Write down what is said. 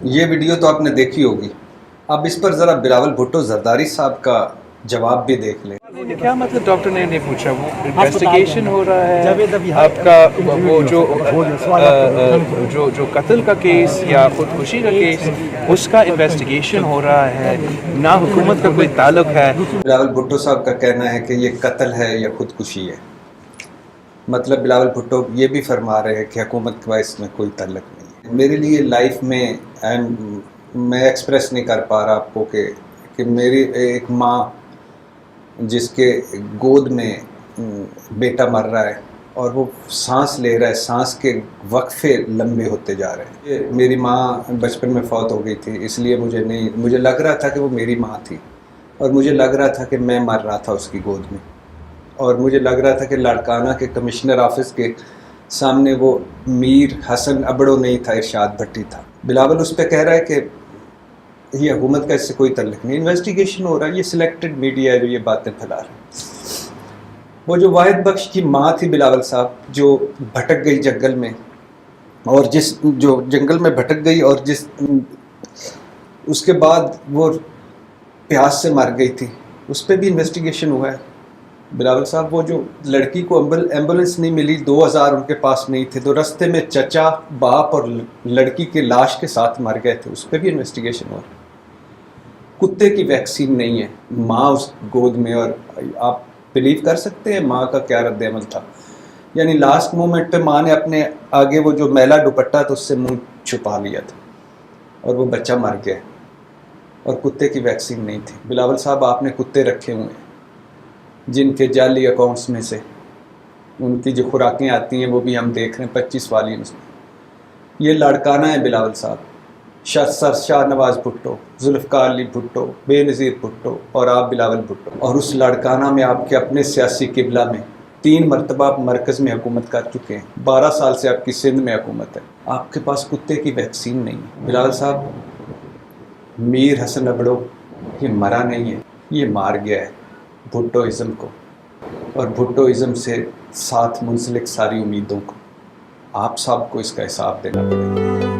یہ ویڈیو تو آپ نے دیکھی ہوگی، اب اس پر ذرا بلاول بھٹو زرداری صاحب کا جواب بھی دیکھ لیں۔ کیا مطلب ڈاکٹر نے نہیں پوچھا؟ وہ انویسٹیگیشن ہو رہا ہے آپ کا، وہ جو قتل کا کیس یا خودکشی کا کیس، اس کا انویسٹیگیشن ہو رہا ہے، نہ حکومت کا کوئی تعلق ہے۔ بلاول بھٹو صاحب کا کہنا ہے کہ یہ قتل ہے یا خودکشی ہے، مطلب بلاول بھٹو یہ بھی فرما رہے ہیں کہ حکومت کا اس میں کوئی تعلق نہیں ہے۔ میرے لیے لائف میں میں ایکسپریس نہیں کر پا رہا آپ کو کہ میری ایک ماں جس کے گود میں بیٹا مر رہا ہے اور وہ سانس لے رہا ہے، سانس کے وقفے لمبے ہوتے جا رہے ہیں۔ میری ماں بچپن میں فوت ہو گئی تھی، اس لیے مجھے لگ رہا تھا کہ وہ میری ماں تھی، اور مجھے لگ رہا تھا کہ میں مر رہا تھا اس کی گود میں، اور مجھے لگ رہا تھا کہ لاڑکانہ کے کمشنر آفس کے سامنے وہ میر حسن ابڑو نہیں تھا، ارشاد بھٹی تھا۔ بلاول اس پہ کہہ رہا ہے کہ یہ حکومت کا اس سے کوئی تعلق نہیں، انویسٹیگیشن ہو رہا ہے، یہ سلیکٹڈ میڈیا ہے جو یہ باتیں پھیلا رہا ہے۔ وہ جو واحد بخش کی ماں تھی بلاول صاحب، جو بھٹک گئی جنگل میں، اور جو جنگل میں بھٹک گئی اور اس کے بعد وہ پیاس سے مر گئی تھی، اس پہ بھی انویسٹیگیشن ہوا ہے۔ بلاول صاحب وہ جو لڑکی کو ایمبولنس نہیں ملی، 2000 ان کے پاس نہیں تھے، تو رستے میں چچا، باپ اور لڑکی کے لاش کے ساتھ مر گئے تھے، اس پہ بھی انویسٹیگیشن ہوا ہے۔ کتے کی ویکسین نہیں ہے، ماں اس گود میں، اور آپ بلیو کر سکتے ہیں ماں کا کیا رد عمل تھا؟ یعنی لاسٹ مومنٹ پہ ماں نے اپنے آگے وہ جو میلا دوپٹہ تھا اس سے منہ چھپا لیا تھا، اور وہ بچہ مر گیا، اور کتے کی ویکسین نہیں تھی۔ بلاول صاحب آپ نے کتے رکھے ہوئے ہیں جن کے جعلی اکاؤنٹس میں سے ان کی جو خوراکیں آتی ہیں وہ بھی ہم دیکھ رہے ہیں 25 والی میں۔ یہ لاڑکانہ ہے بلاول صاحب، شاہ نواز بھٹو، ذوالفقار علی بھٹو، بے نظیر بھٹو، اور آپ بلاول بھٹو، اور اس لاڑکانہ میں آپ کے اپنے سیاسی قبلہ میں 3 مرتبہ آپ مرکز میں حکومت کر چکے ہیں، 12 سال سے آپ کی سندھ میں حکومت ہے، آپ کے پاس کتے کی ویکسین نہیں ہے۔ بلاول صاحب، میر حسن ابڑو یہ مرا نہیں ہے، یہ مار گیا ہے بھٹوازم کو، اور بھٹوازم سے ساتھ منسلک ساری امیدوں کو۔ آپ صاحب کو اس کا حساب دینا پڑے گا۔